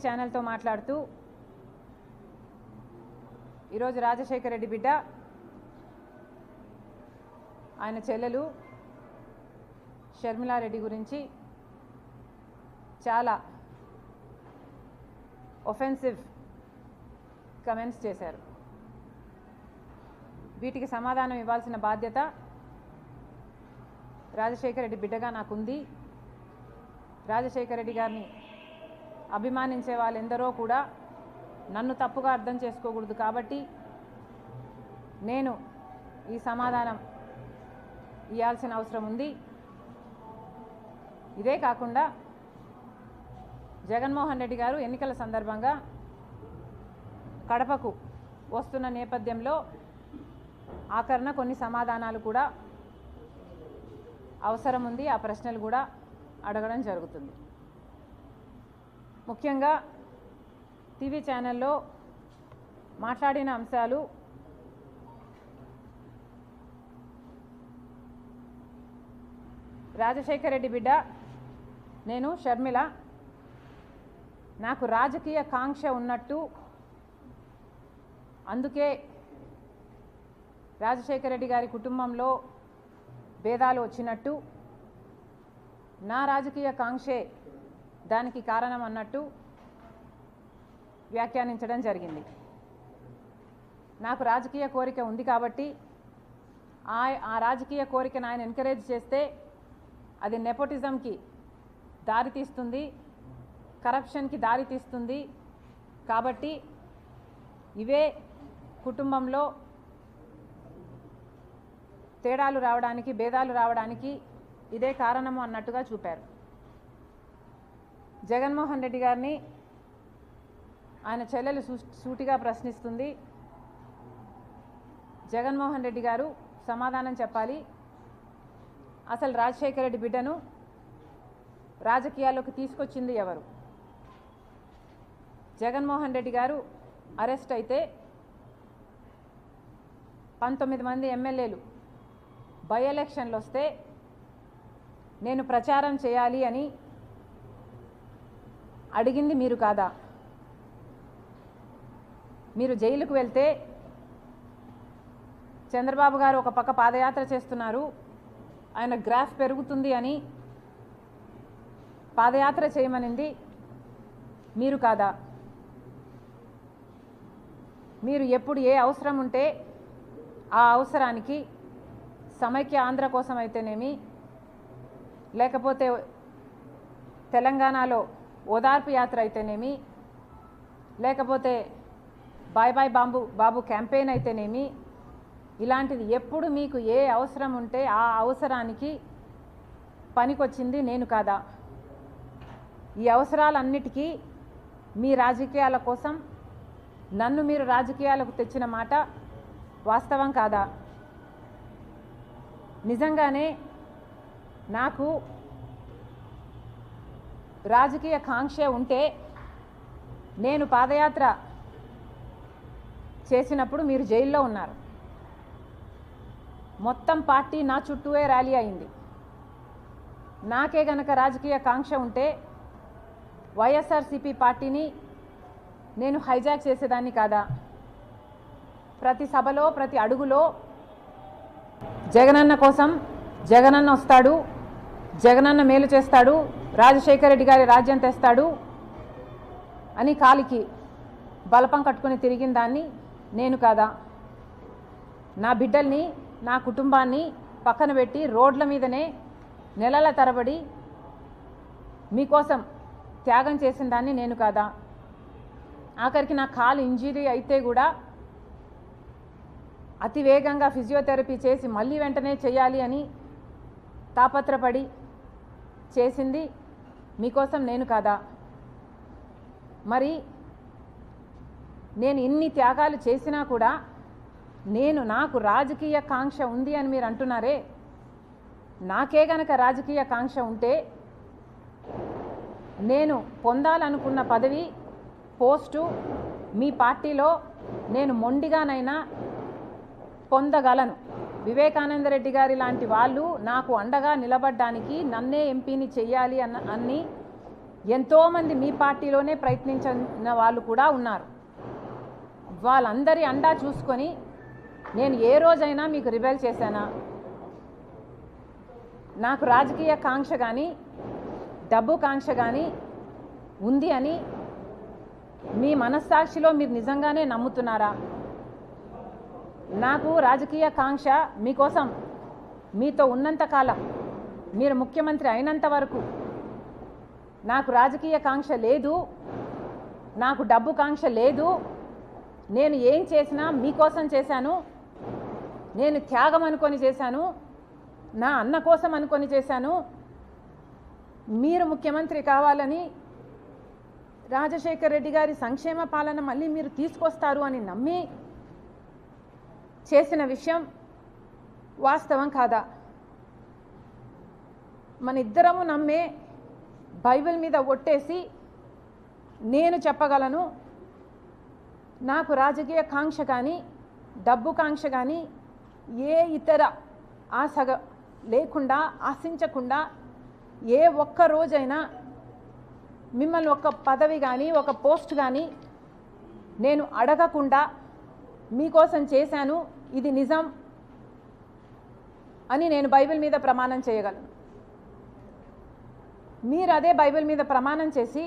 Channel తో మాట్లాడుతూ ఈరోజు రాజశేఖర రెడ్డి బిడ్డ ఆయన చెల్లెలు షర్మిలా రెడ్డి గురించి చాలా ఒఫెన్సివ్ కమెంట్స్ చేశారు. వీటికి సమాధానం ఇవ్వాల్సిన బాధ్యత రాజశేఖర రెడ్డి బిడ్డగా నాకుంది. రాజశేఖర రెడ్డి గారిని అభిమానించే వాళ్ళెందరో కూడా నన్ను తప్పుగా అర్థం చేసుకోకూడదు కాబట్టి నేను ఈ సమాధానం ఇవ్వాల్సిన అవసరం ఉంది. ఇదే కాకుండా జగన్మోహన్ రెడ్డి గారు ఎన్నికల సందర్భంగా కడపకు వస్తున్న నేపథ్యంలో ఆఖరణ కొన్ని సమాధానాలు కూడా అవసరం ఉంది. ఆ ప్రశ్నలు కూడా అడగడం జరుగుతుంది. ముఖ్యంగా టీవీ ఛానల్లో మాట్లాడిన అంశాలు రాజశేఖర రెడ్డి బిడ్డ నేను షర్మిల నాకు రాజకీయ కాంక్ష ఉన్నట్టు, అందుకే రాజశేఖర రెడ్డి గారి కుటుంబంలో భేదాలు వచ్చినట్టు, నా రాజకీయ కాంక్షే దానికి కారణం అన్నట్టు వ్యాఖ్యానించడం జరిగింది. నాకు రాజకీయ కోరిక ఉంది కాబట్టి ఆ రాజకీయ కోరికను ఆయన ఎంకరేజ్ చేస్తే అది నెపోటిజంకి దారితీస్తుంది, కరప్షన్కి దారితీస్తుంది. కాబట్టి ఇవే కుటుంబంలో తేడాలు రావడానికి, భేదాలు రావడానికి ఇదే కారణము అన్నట్టుగా చూపారు. జగన్మోహన్ రెడ్డి గారిని ఆయన చెల్లెలు సూటిగా ప్రశ్నిస్తుంది. జగన్మోహన్ రెడ్డి గారు సమాధానం చెప్పాలి. అసలు రాజశేఖర రెడ్డి బిడ్డను రాజకీయాల్లోకి తీసుకొచ్చింది ఎవరు? జగన్మోహన్ రెడ్డి గారు అరెస్ట్ అయితే 19 మంది ఎమ్మెల్యేలు బై ఎలక్షన్లు వస్తే నేను ప్రచారం చేయాలి అని అడిగింది మీరు కాదా? మీరు జైలుకు వెళ్తే చంద్రబాబు గారు ఒక పక్క పాదయాత్ర చేస్తున్నారు, ఆయన గ్రాఫ్ పెరుగుతుంది అని పాదయాత్ర చేయమనింది మీరు కాదా? మీరు ఎప్పుడు ఏ అవసరం ఉంటే ఆ అవసరానికి సమైక్య ఆంధ్ర కోసం అయితేనేమి, లేకపోతే తెలంగాణలో ఓదార్పు యాత్ర అయితేనేమి, లేకపోతే బాయ్ బాయ్ బాబు క్యాంపెయిన్ అయితేనేమి, ఇలాంటిది ఎప్పుడు మీకు ఏ అవసరం ఉంటే ఆ అవసరానికి పనికొచ్చింది నేను కాదా? ఈ అవసరాలన్నిటికీ మీ రాజకీయాల కోసం నన్ను మీరు రాజకీయాలకు తెచ్చిన మాట వాస్తవం కాదా? నిజంగానే నాకు రాజకీయ కాంక్ష ఉంటే నేను పాదయాత్ర చేసినప్పుడు మీరు జైల్లో ఉన్నారు. మొత్తం పార్టీ నా చుట్టూనే ర్యాలీ అయింది. నాకే గనక రాజకీయ కాంక్ష ఉంటే వైఎస్ఆర్సీపీ పార్టీని నేను హైజాక్ చేసేదాన్ని కాదా? ప్రతి సభలో, ప్రతి అడుగులో జగనన్న కోసం జగనన్న వస్తాడు, జగనన్న మేలు చేస్తాడు, రాజశేఖర రెడ్డి గారి రాజ్యం తెస్తాడు అని కాలికి బలపం కట్టుకుని తిరిగిన దాన్ని నేను కాదా? నా బిడ్డల్ని, నా కుటుంబాన్ని పక్కన పెట్టి రోడ్ల మీదనే నెలల తరబడి మీకోసం త్యాగం చేసిన దాన్ని నేను కాదా? ఆఖరికి నా కాలు ఇంజరీ అయితే కూడా అతి వేగంగా ఫిజియోథెరపీ చేసి మళ్ళీ వెంటనే చేయాలి అని తాపత్రపడి చేసింది మీకోసం నేను కాదా? మరి నేను ఇన్ని త్యాగాలు చేసినా కూడా నాకు రాజకీయ కాంక్ష ఉంది అని మీరు అంటున్నారే, నాకే గనక రాజకీయ కాంక్ష ఉంటే నేను పొందాలనుకున్న పదవి, పోస్టు మీ పార్టీలో నేను మొండిగానైనా పొందగలను. వివేకానంద రెడ్డి గారి లాంటి వాళ్ళు నాకు అండగా నిలబడడానికి, నన్నే ఎంపీని చెయ్యాలి అన్ని ఎంతోమంది మీ పార్టీలోనే ప్రయత్నించిన వాళ్ళు కూడా ఉన్నారు. వాళ్ళందరి అండా చూసుకొని నేను ఏ రోజైనా మీకు రిబెల్ చేశానా? నాకు రాజకీయ కాంక్ష కానీ డబ్బు కాంక్ష కానీ ఉంది అని మీ మనస్సాక్షిలో మీరు నిజంగానే నమ్ముతున్నారా? నాకు రాజకీయ కాంక్ష మీకోసం మీతో ఉన్నంత కాలం, మీరు ముఖ్యమంత్రి అయినంత వరకు నాకు రాజకీయ కాంక్ష లేదు, నాకు డబ్బు కాంక్ష లేదు. నేను ఏం చేసినా మీకోసం చేశాను, నేను త్యాగం అనుకొని చేశాను, నా అన్న కోసం అనుకొని చేశాను. మీరు ముఖ్యమంత్రి కావాలని, రాజశేఖర్ రెడ్డి గారి సంక్షేమ పాలన మళ్ళీ మీరు తీసుకొస్తారు అని నమ్మి చేసిన విషయం వాస్తవం కాదా? మన ఇద్దరము నమ్మే బైబిల్ మీద ఒట్టేసి నేను చెప్పగలను, నాకు రాజకీయ కాంక్ష కానీ డబ్బు కాంక్ష కానీ ఏ ఇతర ఆశ లేకుండా, ఆశించకుండా ఏ ఒక్క రోజైనా మిమ్మల్ని ఒక పదవి కానీ ఒక పోస్ట్ కానీ నేను అడగకుండా మీకోసం చేశాను, ఇది నిజం అని నేను బైబిల్ మీద ప్రమాణం చేయగలను. మీరు అదే బైబిల్ మీద ప్రమాణం చేసి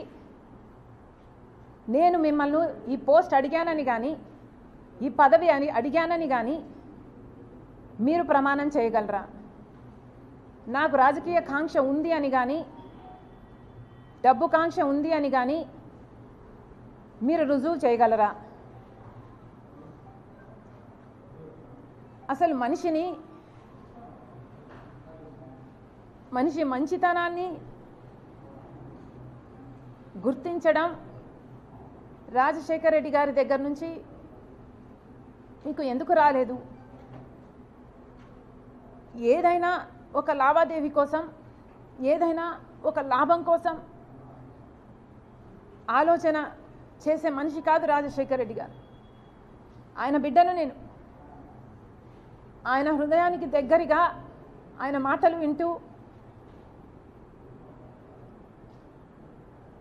నేను మిమ్మల్ని ఈ పోస్ట్ అడిగానని కానీ ఈ పదవి అని అడిగానని కానీ మీరు ప్రమాణం చేయగలరా? నాకు రాజకీయ కాంక్ష ఉంది అని కానీ డబ్బు కాంక్ష ఉంది అని కానీ మీరు రుజువు చేయగలరా? అసలు మనిషి మంచితనాన్ని గుర్తించడం రాజశేఖర్ రెడ్డి గారి దగ్గర నుంచి మీకు ఎందుకు రాలేదు? ఏదైనా ఒక లావాదేవీ కోసం, ఏదైనా ఒక లాభం కోసం ఆలోచన చేసే మనిషి కాదు రాజశేఖర్ రెడ్డి గారు. ఆయన బిడ్డను నేను. ఆయన హృదయానికి దగ్గరగా ఆయన మాటలు వింటూ,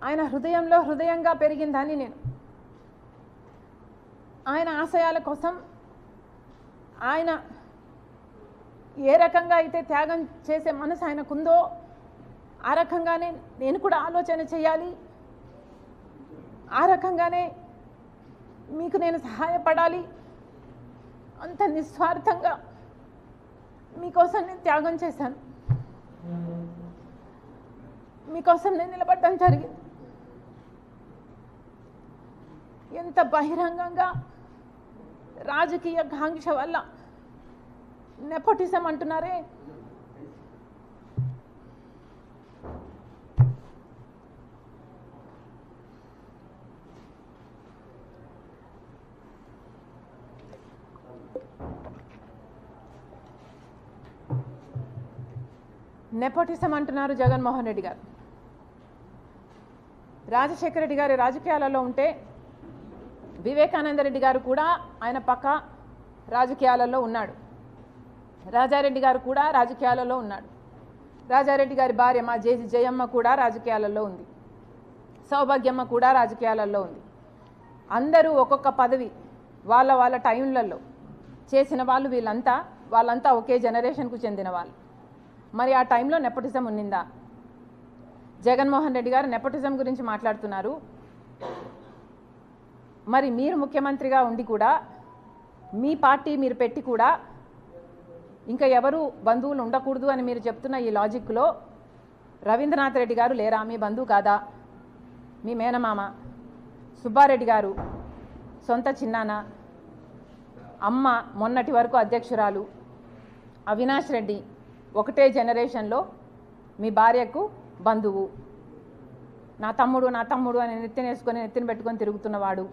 ఆయన హృదయంలో హృదయంగా పెరిగిందని నేను. ఆయన ఆశయాల కోసం ఆయన ఏ రకంగా అయితే త్యాగం చేసే మనసు ఆయనకుందో ఆ రకంగానే నేను కూడా ఆలోచన చేయాలి, ఆ రకంగానే మీకు నేను సహాయపడాలి. అంత నిస్వార్థంగా మీకోసం నేను త్యాగం చేశాను, మీకోసం నేను నిలబడడం జరిగింది. ఎంత బహిరంగంగా రాజకీయ కాంక్ష వల్ల నెపోటిజం అంటున్నారే, నెపోటిజం అంటున్నారు జగన్మోహన్ రెడ్డి గారు. రాజశేఖర రెడ్డి గారి రాజకీయాలలో ఉంటే వివేకానంద రెడ్డి గారు కూడా ఆయన పక్క రాజకీయాలలో ఉన్నాడు. రాజారెడ్డి గారు కూడా రాజకీయాలలో ఉన్నాడు. రాజారెడ్డి గారి భార్య మా జేజీ జయమ్మ కూడా రాజకీయాలలో ఉంది. సౌభాగ్యమ్మ కూడా రాజకీయాలలో ఉంది. అందరూ ఒక్కొక్క పదవి వాళ్ళ వాళ్ళ టైంలలో చేసిన వాళ్ళు. వాళ్ళంతా ఒకే జనరేషన్కు చెందిన వాళ్ళు. మరి ఆ టైంలో నెపోటిజం ఉన్నిందా? జగన్మోహన్ రెడ్డి గారు నెపోటిజం గురించి మాట్లాడుతున్నారు. మరి మీరు ముఖ్యమంత్రిగా ఉండి కూడా, మీ పార్టీ మీరు పెట్టి కూడా ఇంకా ఎవరు బంధువులు ఉండకూడదు అని మీరు చెప్తున్న ఈ లాజిక్లో రవీంద్రనాథ్ రెడ్డి గారు లేరా? మీ బంధువు కాదా? మీ మేనమామ. సుబ్బారెడ్డి గారు సొంత చిన్నాన్న. అమ్మ మొన్నటి వరకు అధ్యక్షురాలు. అవినాష్ రెడ్డి ఒకటే జనరేషన్లో మీ భార్యకు బంధువు. నా తమ్ముడు అని నెత్తిన పెట్టుకొని తిరుగుతున్నవాడు.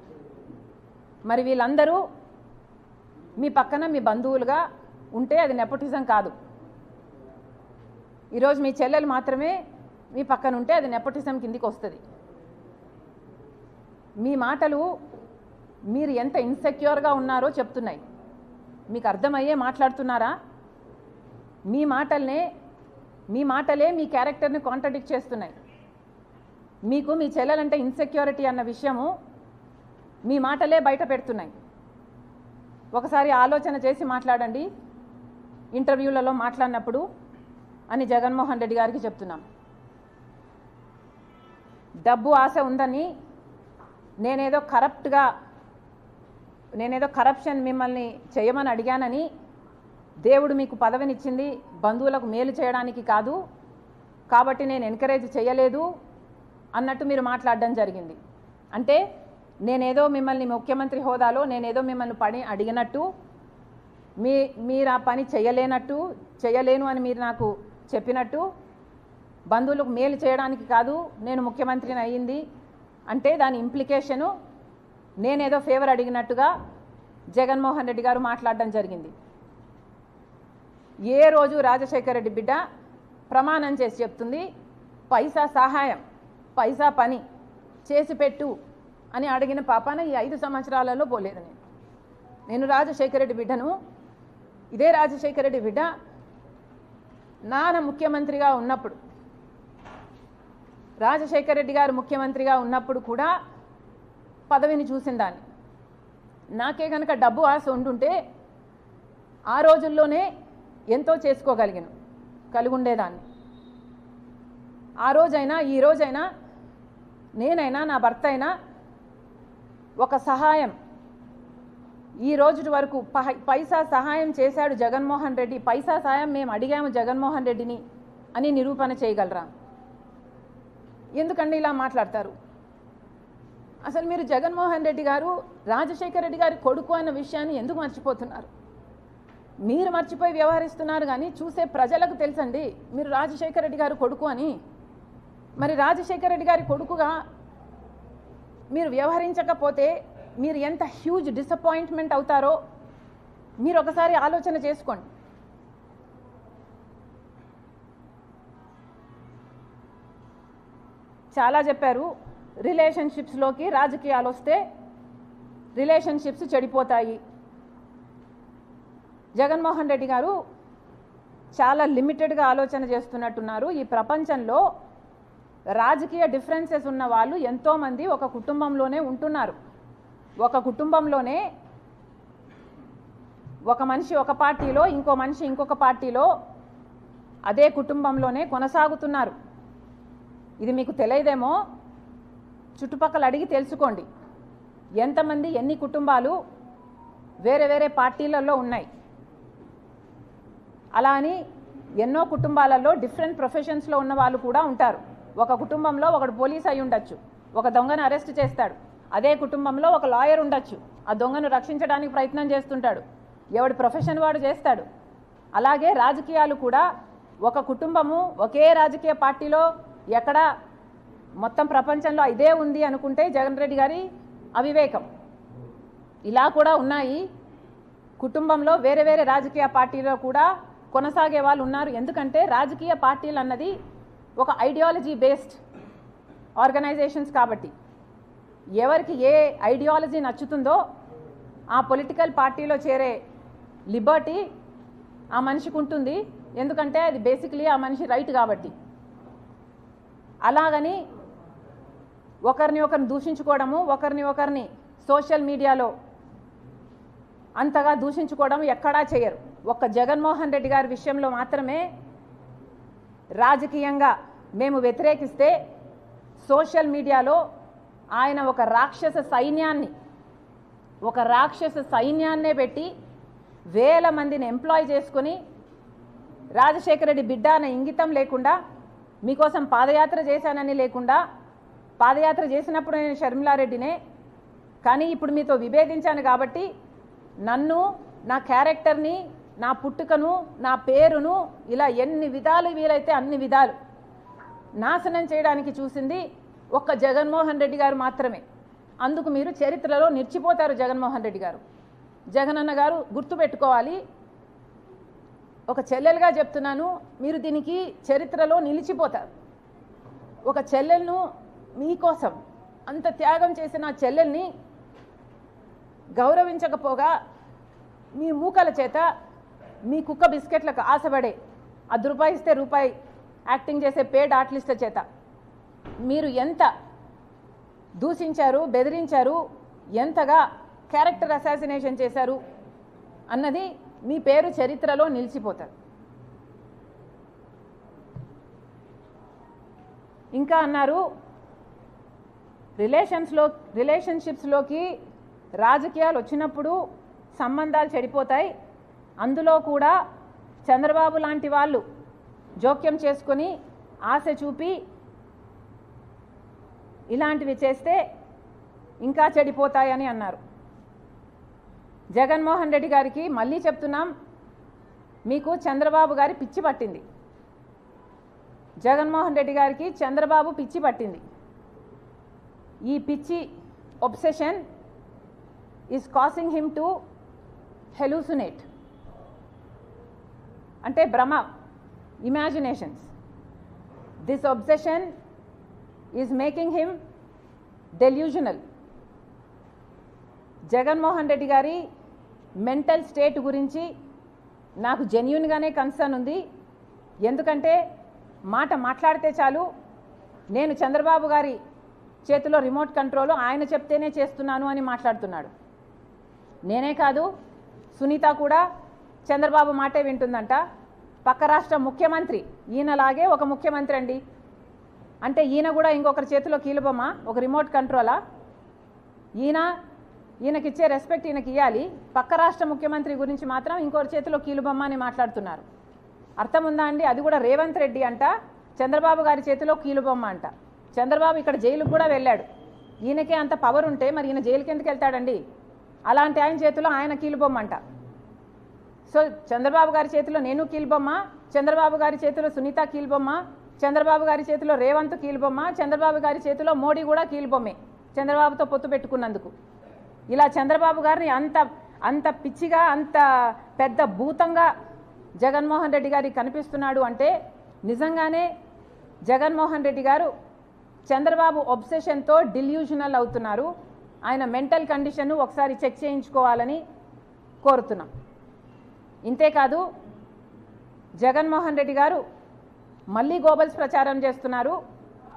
మరి వీళ్ళందరూ మీ పక్కన మీ బంధువులుగా ఉంటే అది నెపోటిజం కాదు. ఈరోజు మీ చెల్లెలు మాత్రమే మీ పక్కన ఉంటే అది నెపోటిజం కిందికి వస్తుంది. మీ మాటలు మీరు ఎంత ఇన్సెక్యూర్గా ఉన్నారో చెప్తున్నాయి. మీకు అర్థమయ్యే మాట్లాడుతున్నారా? మీ మాటలే మీ క్యారెక్టర్ని కాంట్రడిక్ట్ చేస్తున్నాయి. మీకు మీ చెల్లెలంటే ఇన్సెక్యూరిటీ అన్న విషయము మీ మాటలే బయట పెడుతున్నాయి. ఒకసారి ఆలోచన చేసి మాట్లాడండి ఇంటర్వ్యూలలో మాట్లాడినప్పుడు అని జగన్మోహన్ రెడ్డి గారికి చెప్తున్నాం. డబ్బు ఆశ ఉందని నేనేదో కరప్షన్ మిమ్మల్ని చేయమని అడిగానని, దేవుడు మీకు పదవినిచ్చింది బంధువులకు మేలు చేయడానికి కాదు కాబట్టి నేను ఎంకరేజ్ చేయలేదు అన్నట్టు మీరు మాట్లాడడం జరిగింది. అంటే నేనేదో మిమ్మల్ని ముఖ్యమంత్రి హోదాలో నేనేదో మిమ్మల్ని పని అడిగినట్టు, మీరు ఆ పని చేయలేను అని మీరు నాకు చెప్పినట్టు, బంధువులకు మేలు చేయడానికి కాదు నేను ముఖ్యమంత్రిని అయ్యింది అంటే దాని ఇంప్లికేషను నేనేదో ఫేవర్ అడిగినట్టుగా జగన్మోహన్ రెడ్డి గారు మాట్లాడడం జరిగింది. ఏ రోజు రాజశేఖర రెడ్డి బిడ్డ ప్రమాణం చేసి చెప్తుంది పైసా సహాయం పైసా పని చేసి పెట్టు అని అడిగిన పాపాన ఈ 5 సంవత్సరాలలో పోలేదు. నేను రాజశేఖర రెడ్డి బిడ్డను. ఇదే రాజశేఖర రెడ్డి బిడ్డ నాన్న ముఖ్యమంత్రిగా ఉన్నప్పుడు, రాజశేఖర రెడ్డి గారు ముఖ్యమంత్రిగా ఉన్నప్పుడు కూడా పదవిని చూసిన దాన్ని. నాకే కనుక డబ్బు ఆశ ఉండుంటే ఆ రోజుల్లోనే ఎంతో కలిగి ఉండేదాన్ని. ఆ రోజైనా ఈ రోజైనా నేనైనా నా భర్త అయినా ఒక సహాయం ఈ రోజు వరకు పైసా సహాయం చేశాడు జగన్మోహన్ రెడ్డి, పైసా సహాయం మేము అడిగాము జగన్మోహన్ రెడ్డిని అని నిరూపణ చేయగలరా? ఎందుకండి ఇలా మాట్లాడతారు? అసలు మీరు జగన్మోహన్ రెడ్డి గారు రాజశేఖర రెడ్డి గారి కొడుకు అన్న విషయాన్ని ఎందుకు మర్చిపోతున్నారు? మీరు మర్చిపోయి వ్యవహరిస్తున్నారు కానీ చూసే ప్రజలకు తెలుసండి మీరు రాజశేఖర రెడ్డి గారు కొడుకు అని. మరి రాజశేఖర రెడ్డి గారి కొడుకుగా మీరు వ్యవహరించకపోతే మీరు ఎంత హ్యూజ్ డిసప్పాయింట్మెంట్ అవుతారో మీరు ఒకసారి ఆలోచన చేసుకోండి. చాలా చెప్పారు, రిలేషన్షిప్స్లోకి రాజకీయాలు వస్తే రిలేషన్షిప్స్ చెడిపోతాయి. జగన్మోహన్ రెడ్డి గారు చాలా లిమిటెడ్గా ఆలోచన చేస్తున్నట్టున్నారు. ఈ ప్రపంచంలో రాజకీయ డిఫరెన్సెస్ ఉన్న వాళ్ళు ఎంతోమంది ఒక కుటుంబంలోనే ఉంటున్నారు. ఒక కుటుంబంలోనే ఒక మనిషి ఒక పార్టీలో, ఇంకో మనిషి ఇంకొక పార్టీలో, అదే కుటుంబంలోనే కొనసాగుతున్నారు. ఇది మీకు తెలియదేమో, చుట్టుపక్కల అడిగి తెలుసుకోండి ఎంతమంది ఎన్ని కుటుంబాలు వేరే వేరే పార్టీలలో ఉన్నాయి. అలా అని ఎన్నో కుటుంబాలలో డిఫరెంట్ ప్రొఫెషన్స్లో ఉన్న వాళ్ళు కూడా ఉంటారు. ఒక కుటుంబంలో ఒకడు పోలీస్ అయి ఉండొచ్చు, ఒక దొంగను అరెస్ట్ చేస్తాడు. అదే కుటుంబంలో ఒక లాయర్ ఉండొచ్చు, ఆ దొంగను రక్షించడానికి ప్రయత్నం చేస్తుంటాడు. ఎవడి ప్రొఫెషన్ వాడు చేస్తాడు. అలాగే రాజకీయాలు కూడా ఒక కుటుంబము ఒకే రాజకీయ పార్టీలో ఎక్కడ మొత్తం ప్రపంచంలో ఇదే ఉంది అనుకుంటే జగన్ రెడ్డి గారి అవివేకం. ఇలా కూడా ఉన్నాయి. కుటుంబంలో వేరే వేరే రాజకీయ పార్టీలో కూడా కొనసాగే వాళ్ళు ఉన్నారు. ఎందుకంటే రాజకీయ పార్టీలు అన్నది ఒక ఐడియాలజీ బేస్డ్ ఆర్గనైజేషన్స్ కాబట్టి ఎవరికి ఏ ఐడియాలజీ నచ్చుతుందో ఆ పొలిటికల్ పార్టీలో చేరే లిబర్టీ ఆ మనిషికి ఉంటుంది. ఎందుకంటే అది బేసిక్లీ ఆ మనిషి రైట్ కాబట్టి. అలాగని ఒకరిని దూషించుకోవడము, ఒకరిని సోషల్ మీడియాలో అంతగా దూషించుకోవడం ఎక్కడా చేయరు. ఒక్క జగన్మోహన్ రెడ్డి గారి విషయంలో మాత్రమే రాజకీయంగా మేము వ్యతిరేకిస్తే సోషల్ మీడియాలో ఆయన ఒక రాక్షస సైన్యాన్నే పెట్టి వేల మందిని ఎంప్లాయ్ చేసుకొని రాజశేఖర రెడ్డి బిడ్డ అనే ఇంగితం లేకుండా, మీకోసం పాదయాత్ర చేశానని లేకుండా, పాదయాత్ర చేసినప్పుడు నేను షర్మిలారెడ్డినే, కానీ ఇప్పుడు మీతో విభేదించాను కాబట్టి నన్ను, నా క్యారెక్టర్ని, నా పుట్టుకను, నా పేరును ఇలా ఎన్ని విధాలు వీలైతే అన్ని విధాలు నాశనం చేయడానికి చూసింది ఒక్క జగన్మోహన్ రెడ్డి గారు మాత్రమే. అందుకు మీరు చరిత్రలో నిలిచిపోతారు. జగన్మోహన్ రెడ్డి గారు, జగనన్న గారు గుర్తుపెట్టుకోవాలి. ఒక చెల్లెలుగా చెప్తున్నాను, మీరు దీనికి చరిత్రలో నిలిచిపోతారు. ఒక చెల్లెలను మీకోసం అంత త్యాగం చేసిన ఆ చెల్లెల్ని గౌరవించకపోగా మీ మూకల చేత, మీ కుక్క బిస్కెట్లకు ఆశపడే, ₹10 ఇస్తే రూపాయి యాక్టింగ్ చేసే పేడ్ ఆర్టిస్టుల చేత మీరు ఎంత దూషించారు, బెదిరించారు, ఎంతగా క్యారెక్టర్ అసాసినేషన్ చేశారు అన్నది మీ పేరు చరిత్రలో నిలిచిపోతుంది. ఇంకా అన్నారు రిలేషన్షిప్స్లోకి రాజకీయాలు వచ్చినప్పుడు సంబంధాలు చెడిపోతాయి, అందులో కూడా చంద్రబాబు లాంటి వాళ్ళు జోక్యం చేసుకొని ఆశ చూపి ఇలాంటివి చేస్తే ఇంకా చెడిపోతాయని అన్నారు. జగన్మోహన్ రెడ్డి గారికి మళ్ళీ చెప్తున్నాం, మీకు చంద్రబాబు గారి పిచ్చి పట్టింది. జగన్మోహన్ రెడ్డి గారికి చంద్రబాబు పిచ్చి పట్టింది. ఈ పిచ్చి obsession is causing him to hallucinate, అంటే భ్రమ, imaginations. This obsession is making him delusional. Jaganmohan Reddy గారి మెంటల్ స్టేట్ గురించి నాకు జెన్యూన్గానే కన్సర్న్ ఉంది. ఎందుకంటే మాట మాట్లాడితే చాలు నేను చంద్రబాబు గారి చేతిలో రిమోట్ కంట్రోల్, ఆయన చెప్తేనే చేస్తున్నాను అని మాట్లాడుతున్నాడు. నేనే కాదు, సునీత కూడా చంద్రబాబు మాటే వింటుందంట. పక్క రాష్ట్ర ముఖ్యమంత్రి ఈయనలాగే ఒక ముఖ్యమంత్రి అండి. అంటే ఈయన కూడా ఇంకొకరి చేతిలో కీలుబొమ్మ, ఒక రిమోట్ కంట్రోలా? ఈయనకిచ్చే రెస్పెక్ట్ ఈయనకి ఇవ్వాలి. పక్క రాష్ట్ర ముఖ్యమంత్రి గురించి మాత్రం ఇంకొకరి చేతిలో కీలుబొమ్మ అని మాట్లాడుతున్నారు. అర్థం ఉందా అండి? అది కూడా రేవంత్ రెడ్డి అంట చంద్రబాబు గారి చేతిలో కీలుబొమ్మ అంట. చంద్రబాబు ఇక్కడ జైలుకు కూడా వెళ్ళాడు. ఈయనకే అంత పవర్ ఉంటే మరి ఈయన జైలుకి ఎందుకు వెళ్తాడండి? అలాంటి ఆయన చేతిలో ఆయన కీలుబొమ్మ అంట. సో చంద్రబాబు గారి చేతిలో నేను కీలుబొమ్మ, చంద్రబాబు గారి చేతిలో సునీత కీలుబొమ్మ, చంద్రబాబు గారి చేతిలో రేవంత్ కీలుబొమ్మ, చంద్రబాబు గారి చేతిలో మోడీ కూడా కీలుబొమ్మే చంద్రబాబుతో పొత్తు పెట్టుకున్నందుకు. ఇలా చంద్రబాబు గారిని అంత పిచ్చిగా, అంత పెద్ద భూతంగా జగన్మోహన్ రెడ్డి గారికి కనిపిస్తున్నాడు అంటే నిజంగానే జగన్మోహన్ రెడ్డి గారు చంద్రబాబు ఒబ్సెషన్తో డిల్యూషనల్ అవుతున్నారు. ఆయన మెంటల్ కండిషన్ను ఒకసారి చెక్ చేయించుకోవాలని కోరుతున్నాం. ఇంతేకాదు జగన్మోహన్ రెడ్డి గారు మళ్ళీ గోబల్స్ ప్రచారం చేస్తున్నారు.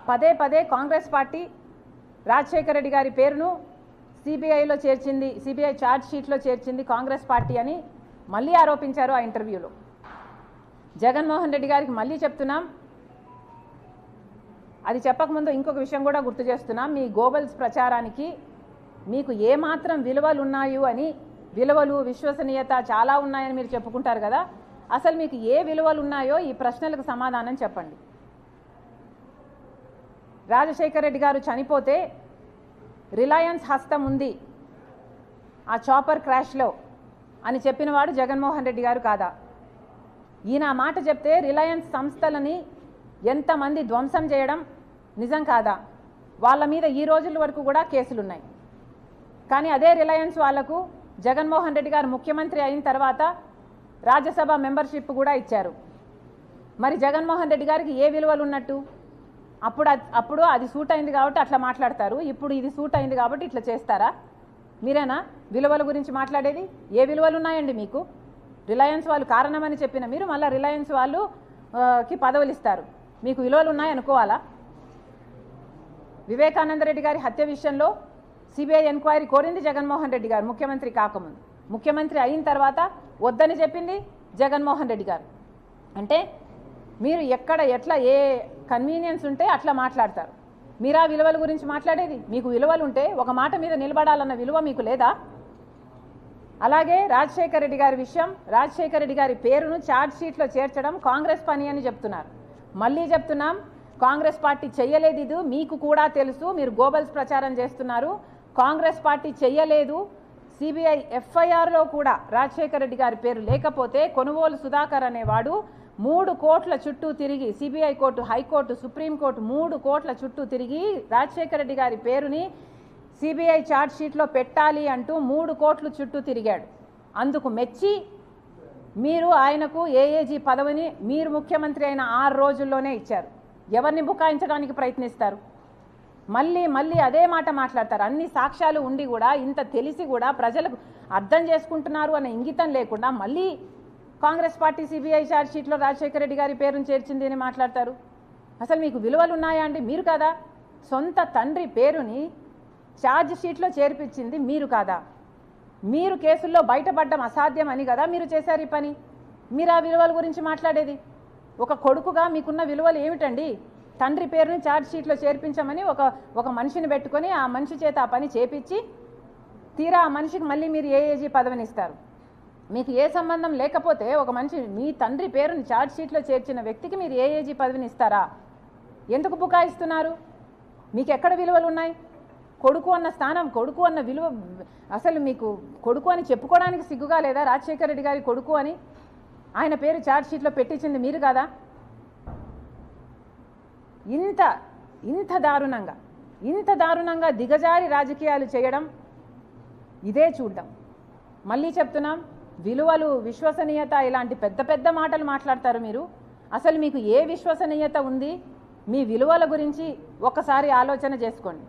పదే పదే కాంగ్రెస్ పార్టీ రాజశేఖర రెడ్డి గారి పేరును సిబిఐలో చేర్చింది, సిబిఐ ఛార్జ్ షీట్లో చేర్చింది కాంగ్రెస్ పార్టీ అని మళ్ళీ ఆరోపించారు ఆ ఇంటర్వ్యూలో. జగన్మోహన్ రెడ్డి గారికి మళ్ళీ చెప్తున్నాం, అది చెప్పకముందు ఇంకొక విషయం కూడా గుర్తు చేస్తున్నాం. మీ గోబల్స్ ప్రచారానికి మీకు ఏమాత్రం విలువలు ఉన్నాయి అని, విలువలు, విశ్వసనీయత చాలా ఉన్నాయని మీరు చెప్పుకుంటారు కదా, అసలు మీకు ఏ విలువలు ఉన్నాయో ఈ ప్రశ్నలకు సమాధానం చెప్పండి. రాజశేఖర రెడ్డి గారు చనిపోతే రిలయన్స్ హస్తం ఉంది ఆ చాపర్ క్రాష్లో అని చెప్పినవాడు జగన్మోహన్ రెడ్డి గారు కాదా? ఈయన మాట చెప్తే రిలయన్స్ సంస్థలని ఎంతమంది ధ్వంసం చేయడం నిజం కాదా? వాళ్ళ మీద ఈ రోజుల వరకు కూడా కేసులున్నాయి. కానీ అదే రిలయన్స్ వాళ్లకు జగన్మోహన్ రెడ్డి గారు ముఖ్యమంత్రి అయిన తర్వాత రాజ్యసభ మెంబర్షిప్ కూడా ఇచ్చారు. మరి జగన్మోహన్ రెడ్డి గారికి ఏ విలువలు ఉన్నట్టు? అప్పుడు అది సూట్ అయింది కాబట్టి అట్లా మాట్లాడతారు, ఇప్పుడు ఇది సూట్ అయింది కాబట్టి ఇట్లా చేస్తారా? మీరేనా విలువల గురించి మాట్లాడేది? ఏ విలువలు ఉన్నాయండి మీకు? రిలయన్స్ వాళ్ళు కారణమని చెప్పిన మీరు మళ్ళీ రిలయన్స్ వాళ్ళకి పదవులు ఇస్తారు, మీకు విలువలు ఉన్నాయనుకోవాలా? వివేకానంద రెడ్డి గారి హత్య విషయంలో సిబిఐ ఎంక్వైరీ కోరింది జగన్మోహన్ రెడ్డి గారు ముఖ్యమంత్రి కాకముందు. ముఖ్యమంత్రి అయిన తర్వాత వద్దని చెప్పింది జగన్మోహన్ రెడ్డి గారు. అంటే మీరు ఎక్కడ ఎట్లా ఏ కన్వీనియన్స్ ఉంటే అట్లా మాట్లాడతారు. మీరా విలువల గురించి మాట్లాడేది? మీకు విలువలు ఉంటే ఒక మాట మీద నిలబడాలన్న విలువ మీకు లేదా? అలాగే రాజశేఖర రెడ్డి గారి విషయం, రాజశేఖర రెడ్డి గారి పేరును ఛార్జ్ షీట్లో చేర్చడం కాంగ్రెస్ పని అని చెప్తున్నారు. మళ్ళీ చెప్తున్నాం, కాంగ్రెస్ పార్టీ చెయ్యలేదు, ఇది మీకు కూడా తెలుసు. మీరు గోబల్స్ ప్రచారం చేస్తున్నారు. కాంగ్రెస్ పార్టీ చెయ్యలేదు. సిబిఐ ఎఫ్ఐఆర్లో కూడా రాజశేఖర రెడ్డి గారి పేరు లేకపోతే కొనుగోలు సుధాకర్ అనేవాడు 3 కోట్ల చుట్టూ తిరిగి, సిబిఐ కోర్టు, హైకోర్టు, సుప్రీంకోర్టు 3 కోట్ల చుట్టూ తిరిగి రాజశేఖర రెడ్డి గారి పేరుని సిబిఐ ఛార్జ్ షీట్లో పెట్టాలి అంటూ 3 కోట్ల చుట్టూ తిరిగాడు. అందుకు మెచ్చి మీరు ఆయనకు ఏఏజీ పదవిని మీరు ముఖ్యమంత్రి అయిన 6 రోజుల్లోనే ఇచ్చారు. ఎవరిని బుకాయించడానికి ప్రయత్నిస్తారు? మళ్ళీ అదే మాట మాట్లాడతారు. అన్ని సాక్ష్యాలు ఉండి కూడా, ఇంత తెలిసి కూడా ప్రజలకు అర్థం చేసుకుంటున్నారు అనే ఇంగితం లేకుండా మళ్ళీ కాంగ్రెస్ పార్టీ సిబిఐ ఛార్జ్ షీట్లో రాజశేఖర రెడ్డి గారి పేరును చేర్చింది అని మాట్లాడతారు. అసలు మీకు విలువలు ఉన్నాయా అండి? మీరు కాదా? సొంత తండ్రి పేరుని ఛార్జ్ షీట్లో చేర్పించింది మీరు కాదా? మీరు కేసుల్లో బయటపడడం అసాధ్యం అని కదా మీరు చేశారు ఈ పని. మీరు ఆ విలువల గురించి మాట్లాడేది? ఒక కొడుకుగా మీకున్న విలువలు ఏమిటండి? తండ్రి పేరుని ఛార్జ్ షీట్లో చేర్పించమని ఒక మనిషిని పెట్టుకొని ఆ మనిషి చేత ఆ పని చేపించి తీరా ఆ మనిషికి మళ్ళీ మీరు ఏఏజీ పదవిని ఇస్తారు. మీకు ఏ సంబంధం లేకపోతే ఒక మనిషి మీ తండ్రి పేరుని ఛార్జ్ షీట్లో చేర్చిన వ్యక్తికి మీరు ఏఏజీ పదవిని ఇస్తారా? ఎందుకు బుకాయిస్తున్నారు? మీకు ఎక్కడ విలువలు ఉన్నాయి? కొడుకు అన్న స్థానం, కొడుకు అన్న విలువ, అసలు మీకు కొడుకు అని చెప్పుకోవడానికి సిగ్గుగా లేదా? రాజశేఖర రెడ్డి గారి కొడుకు అని ఆయన పేరు ఛార్జ్ షీట్లో పెట్టించింది మీరు కాదా? ఇంత దారుణంగా దిగజారి రాజకీయాలు చేయడం ఇదే చూడ్డం. మళ్ళీ చెప్తున్నాం, విలువలు, విశ్వసనీయత ఇలాంటి పెద్ద పెద్ద మాటలు మాట్లాడతారు మీరు. అసలు మీకు ఏ విశ్వసనీయత ఉంది? మీ విలువల గురించి ఒక్కసారి ఆలోచన చేసుకోండి.